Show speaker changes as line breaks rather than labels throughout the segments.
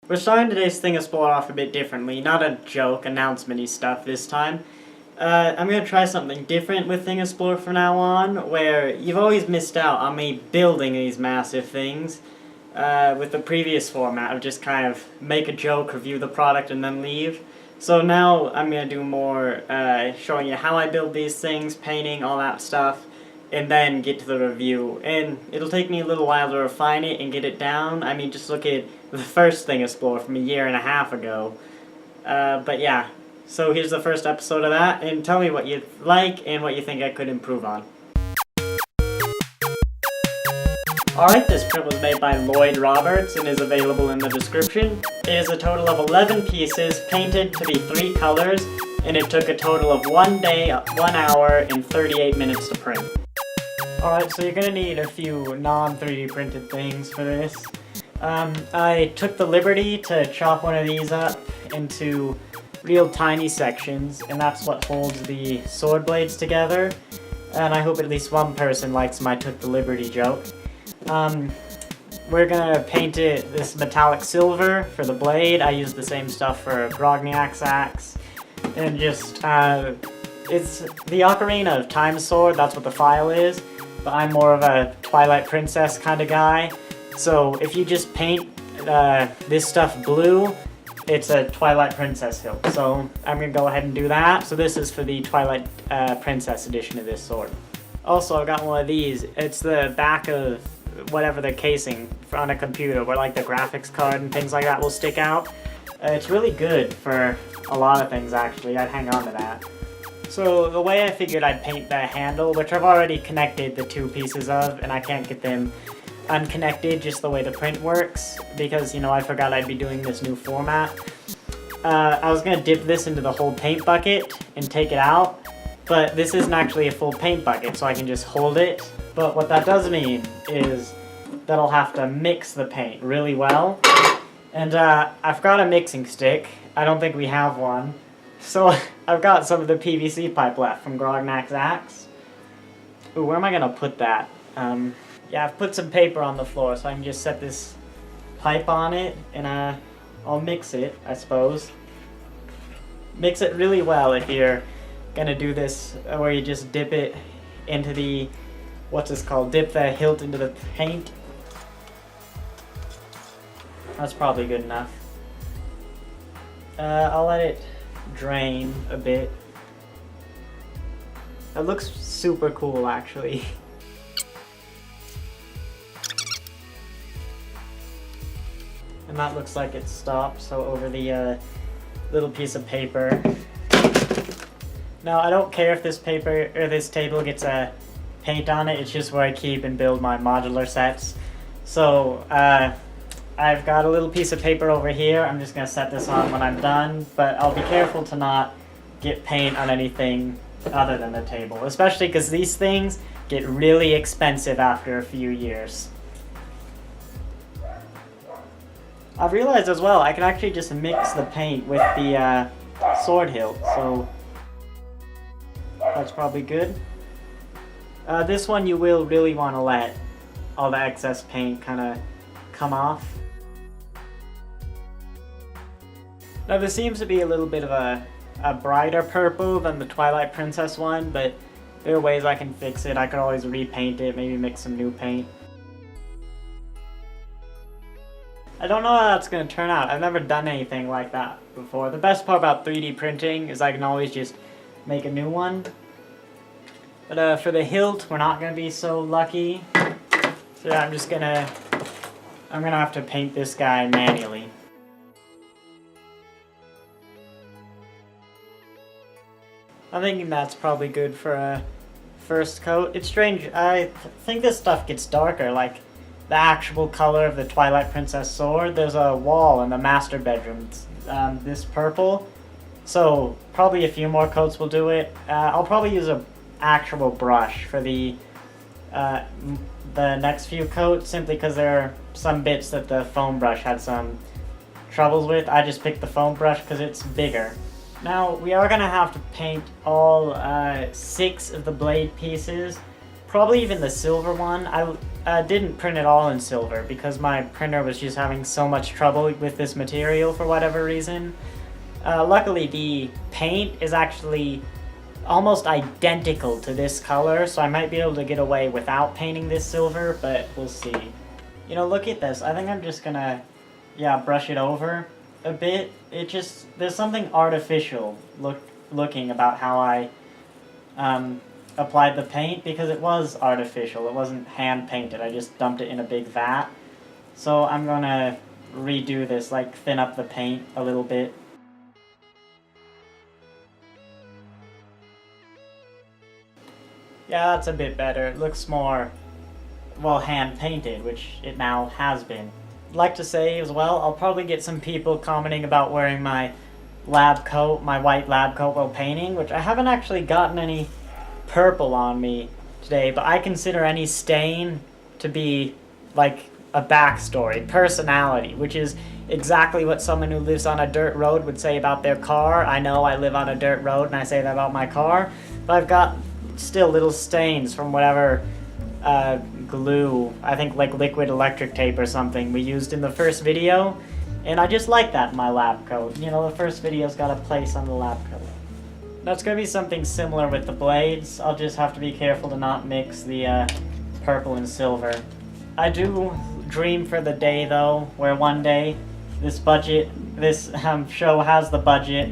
We're starting today's Thingisplore off a bit differently, not a joke, announcement-y stuff this time. I'm going to try something different with Thingisplore from now on, where you've always missed out on me building these massive things. With the previous format of just kind of make a joke, review the product, and then leave. So now I'm going to do more showing you how I build these things, painting, all that stuff, and then get to the review. And it'll take me a little while to refine it and get it down. I mean, just look at the first Thingisplore from a year and a half ago. But yeah, so here's the first episode of that, and tell me what you like and what you think I could improve on. Alright, this print was made by Lloyd Roberts and is available in the description. It is a total of 11 pieces, painted to be 3 colors, and it took a total of 1 day, 1 hour, and 38 minutes to print. Alright, so you're going to need a few non-3D printed things for this. I took the liberty to chop one of these up into real tiny sections, and that's what holds the sword blades together. And I hope at least one person likes my took the liberty joke. We're gonna paint it this metallic silver for the blade. I use the same stuff for Grognak's axe. And just, it's the Ocarina of Time sword, that's what the file is. But I'm more of a Twilight Princess kind of guy. So if you just paint this stuff blue, it's a Twilight Princess hilt. So I'm gonna go ahead and do that. So this is for the Twilight Princess edition of this sword. Also, I got one of these. It's the back of whatever the casing on a computer where like the graphics card and things like that will stick out. It's really good for a lot of things actually. I'd hang on to that. So the way I figured I'd paint the handle, which I've already connected the 2 pieces of, and I can't get them unconnected just the way the print works because, you know, I forgot I'd be doing this new format. I was gonna dip this into the whole paint bucket and take it out, but this isn't actually a full paint bucket, so I can just hold it. But what that does mean is that I'll have to mix the paint really well. And I've got a mixing stick. I don't think we have one. So I've got some of the PVC pipe left from Grognak's axe. Ooh, where am I gonna put that? Yeah, I've put some paper on the floor, so I can just set this pipe on it, and I'll mix it, I suppose. Mix it really well if you're gonna do this, where you just dip it into the, what's this called? Dip the hilt into the paint. That's probably good enough. I'll let it drain a bit. It looks super cool, actually. And that looks like it stopped, so over the little piece of paper. Now, I don't care if this paper, or this table gets a paint on it, it's just where I keep and build my modular sets. So, I've got a little piece of paper over here. I'm just going to set this on when I'm done, but I'll be careful to not get paint on anything other than the table, especially because these things get really expensive after a few years. I've realized as well, I can actually just mix the paint with the sword hilt, so that's probably good. This one you will really want to let all the excess paint kind of come off. Now this seems to be a little bit of a brighter purple than the Twilight Princess one, but there are ways I can fix it. I could always repaint it, maybe mix some new paint. I don't know how that's going to turn out. I've never done anything like that before. The best part about 3D printing is I can always just make a new one. But for the hilt, we're not going to be so lucky. So yeah, I'm gonna have to paint this guy manually. I'm thinking that's probably good for a first coat. It's strange, I think this stuff gets darker, like the actual color of the Twilight Princess sword. There's a wall in the master bedroom, this purple. So probably a few more coats will do it. I'll probably use an actual brush for the next few coats, simply because there are some bits that the foam brush had some troubles with. I just picked the foam brush because it's bigger. Now we are going to have to paint all 6 of the blade pieces, probably even the silver one. didn't print it all in silver because my printer was just having so much trouble with this material for whatever reason. Luckily, the paint is actually almost identical to this color, so I might be able to get away without painting this silver, but we'll see. You know, look at this. I think I'm just gonna, yeah, brush it over a bit. It just, there's something artificial looking about how I applied the paint, because it was artificial. It wasn't hand painted. I just dumped it in a big vat. So I'm gonna redo this, like thin up the paint a little bit. Yeah, that's a bit better. It looks more, well, hand-painted, which it now has been. I'd like to say as well, I'll probably get some people commenting about wearing my lab coat, my white lab coat while painting, which I haven't actually gotten any purple on me today, but I consider any stain to be like a backstory, personality, which is exactly what someone who lives on a dirt road would say about their car. I know I live on a dirt road and I say that about my car, but I've got still little stains from whatever glue, I think like liquid electric tape or something we used in the first video, and I just like that in my lab coat. You know, the first video's got a place on the lab coat. That's gonna be something similar with the blades. I'll just have to be careful to not mix the purple and silver. I do dream for the day though, where one day this show has the budget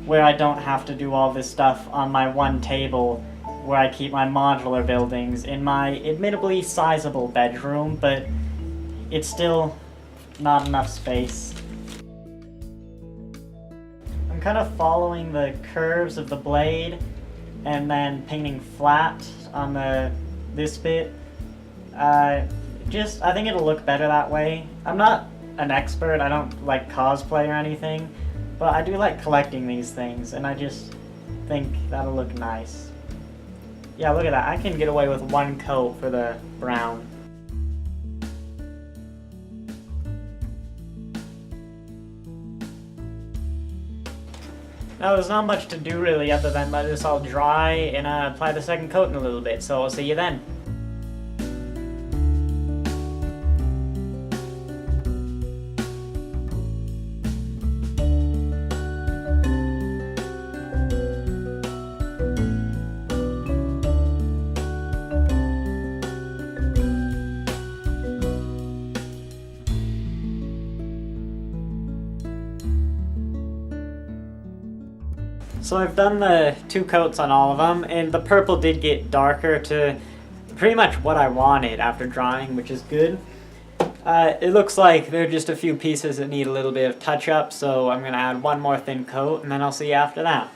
where I don't have to do all this stuff on my one table where I keep my modular buildings in my admittedly sizable bedroom, but it's still not enough space. I'm kind of following the curves of the blade and then painting flat on this bit. I think it'll look better that way. I'm not an expert, I don't like cosplay or anything, but I do like collecting these things, and I just think that'll look nice. Yeah, look at that. I can get away with one coat for the brown. Now, there's not much to do really other than let this all dry and apply the second coat in a little bit, so I'll see you then. So I've done the 2 coats on all of them, and the purple did get darker to pretty much what I wanted after drying, which is good. It looks like there are just a few pieces that need a little bit of touch-up, so I'm going to add one more thin coat, and then I'll see you after that.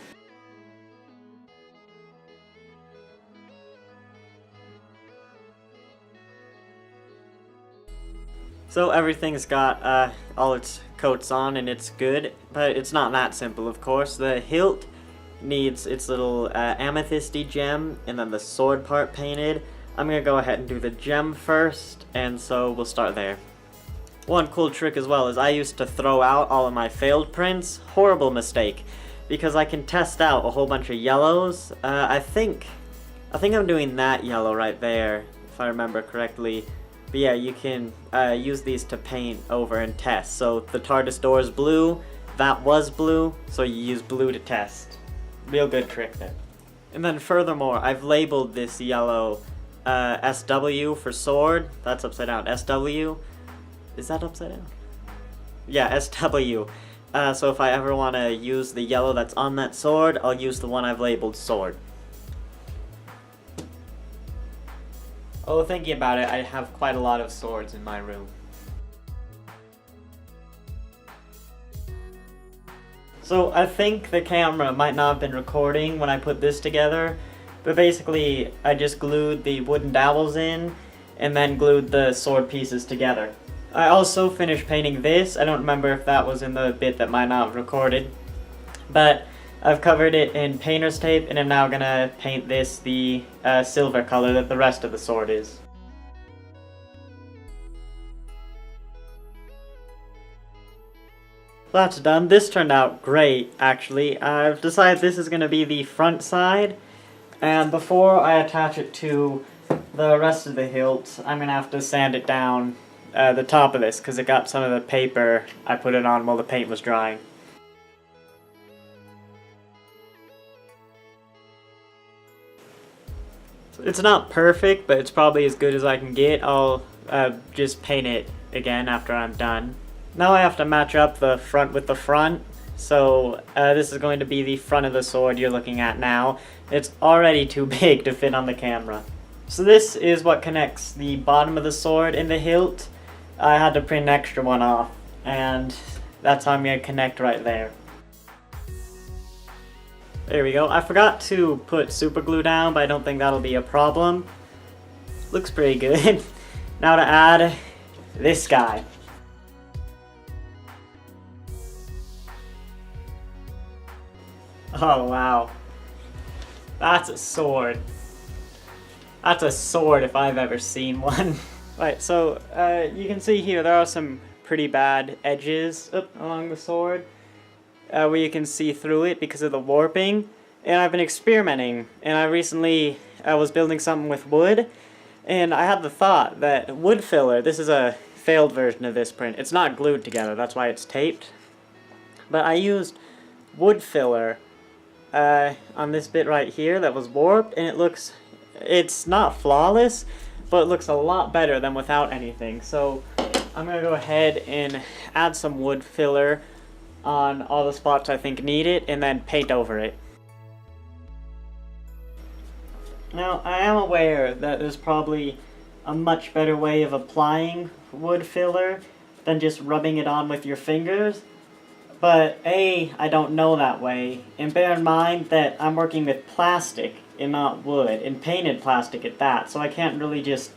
So everything's got all its coats on, and it's good, but it's not that simple, of course. The hilt needs its little amethysty gem, and then the sword part painted. I'm gonna go ahead and do the gem first, and so we'll start there. One cool trick as well is I used to throw out all of my failed prints. Horrible mistake, because I can test out a whole bunch of yellows. I think I'm doing that yellow right there, if I remember correctly. But yeah, you can use these to paint over and test. So the TARDIS door is blue, that was blue, so you use blue to test. Real good trick there. And then furthermore, I've labeled this yellow SW for sword. That's upside down. SW? Is that upside down? Yeah, SW. So if I ever want to use the yellow that's on that sword, I'll use the one I've labeled sword. Oh, thinking about it, I have quite a lot of swords in my room. So I think the camera might not have been recording when I put this together, but basically I just glued the wooden dowels in and then glued the sword pieces together. I also finished painting this. I don't remember if that was in the bit that might not have recorded, but I've covered it in painter's tape and I'm now gonna paint this the silver color that the rest of the sword is. That's done. This turned out great, actually. I've decided this is going to be the front side, and before I attach it to The rest of the hilt, I'm gonna have to sand it down, the top of this, because it got some of the paper I put it on while the paint was drying. It's not perfect, but it's probably as good as I can get. I'll just paint it again after I'm done. Now I have to match up the front with the front. So this is going to be the front of the sword you're looking at now. It's already too big to fit on the camera. So this is what connects the bottom of the sword and the hilt. I had to print an extra one off, and that's how I'm going to connect right there. There we go. I forgot to put super glue down, but I don't think that'll be a problem. Looks pretty good. Now to add this guy. Oh wow. That's a sword. That's a sword if I've ever seen one. Right, so you can see here there are some pretty bad edges along the sword. Where you can see through it because of the warping. And I've been experimenting, and I recently was building something with wood, and I had the thought that wood filler, this is a failed version of this print, it's not glued together, that's why it's taped, but I used wood filler on this bit right here that was warped, and it's not flawless, but it looks a lot better than without anything. So I'm going to go ahead and add some wood filler on all the spots I think need it, and then paint over it. Now, I am aware that there's probably a much better way of applying wood filler than just rubbing it on with your fingers, but A, I don't know that way, and bear in mind that I'm working with plastic and not wood, and painted plastic at that, so I can't really just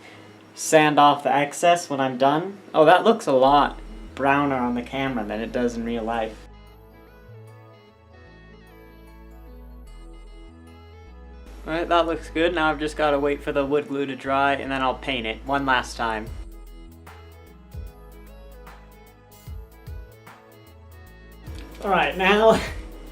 sand off the excess when I'm done. Oh, that looks a lot browner on the camera than it does in real life. Alright, that looks good. Now I've just got to wait for the wood glue to dry, and then I'll paint it one last time. Alright, now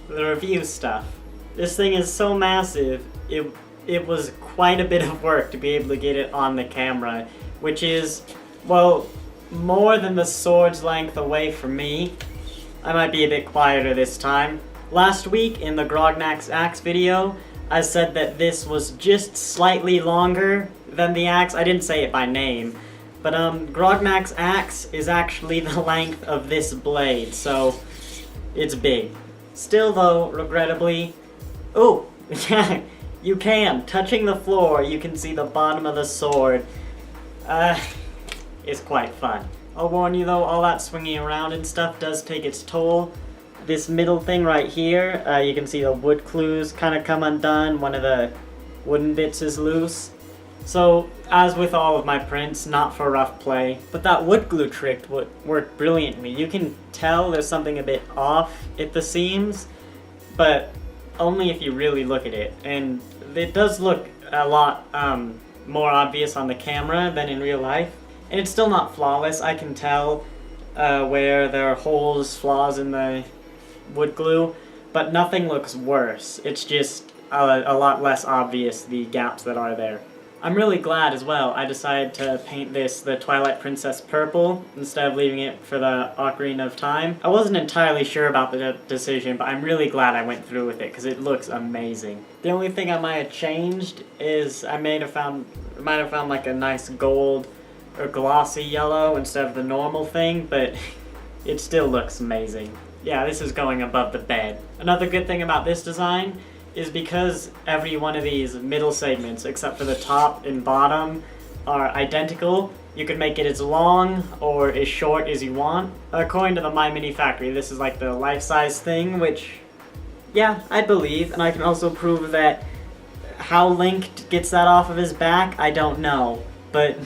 the review stuff. This thing is so massive, it was quite a bit of work to be able to get it on the camera, which is, well, more than the sword's length away from me. I might be a bit quieter this time. Last week in the Grognak's axe video, I said that this was just slightly longer than the axe. I didn't say it by name, but Grognak's axe is actually the length of this blade, so it's big. Still though, regrettably, oh, yeah, you can. Touching the floor, you can see the bottom of the sword. It's quite fun. I'll warn you though, all that swinging around and stuff does take its toll. This middle thing right here, you can see the wood clues kind of come undone. One of the wooden bits is loose. So, as with all of my prints, not for rough play, but that wood glue trick worked brilliantly. You can tell there's something a bit off at the seams, but only if you really look at it. And it does look a lot more obvious on the camera than in real life. And it's still not flawless. I can tell where there are holes, flaws in the wood glue, but nothing looks worse. It's just a lot less obvious, the gaps that are there. I'm really glad as well I decided to paint this the Twilight Princess purple instead of leaving it for the Ocarina of Time. I wasn't entirely sure about the decision, but I'm really glad I went through with it because it looks amazing. The only thing I might have changed is I might have found like a nice gold or glossy yellow instead of the normal thing, but it still looks amazing. Yeah, this is going above the bed. Another good thing about this design is because every one of these middle segments, except for the top and bottom, are identical, you can make it as long or as short as you want. According to the My Mini Factory, this is like the life-size thing, which, yeah, I believe. And I can also prove that how Link gets that off of his back, I don't know. But,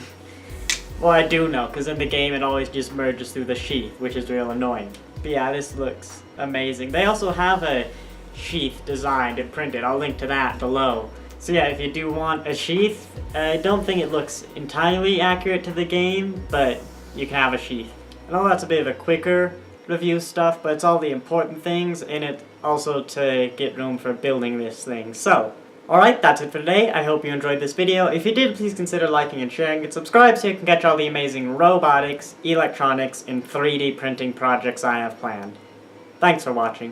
well, I do know, because in the game it always just merges through the sheath, which is real annoying. But yeah, this looks amazing. They also have a sheath designed and printed. I'll link to that below. So yeah, if you do want a sheath, I don't think it looks entirely accurate to the game, but you can have a sheath. I know that's a bit of a quicker review stuff, but it's all the important things, and it also to get room for building this thing. So, Alright, that's it for today. I hope you enjoyed this video. If you did, please consider liking and sharing and subscribe so you can catch all the amazing robotics, electronics, and 3D printing projects I have planned. Thanks for watching.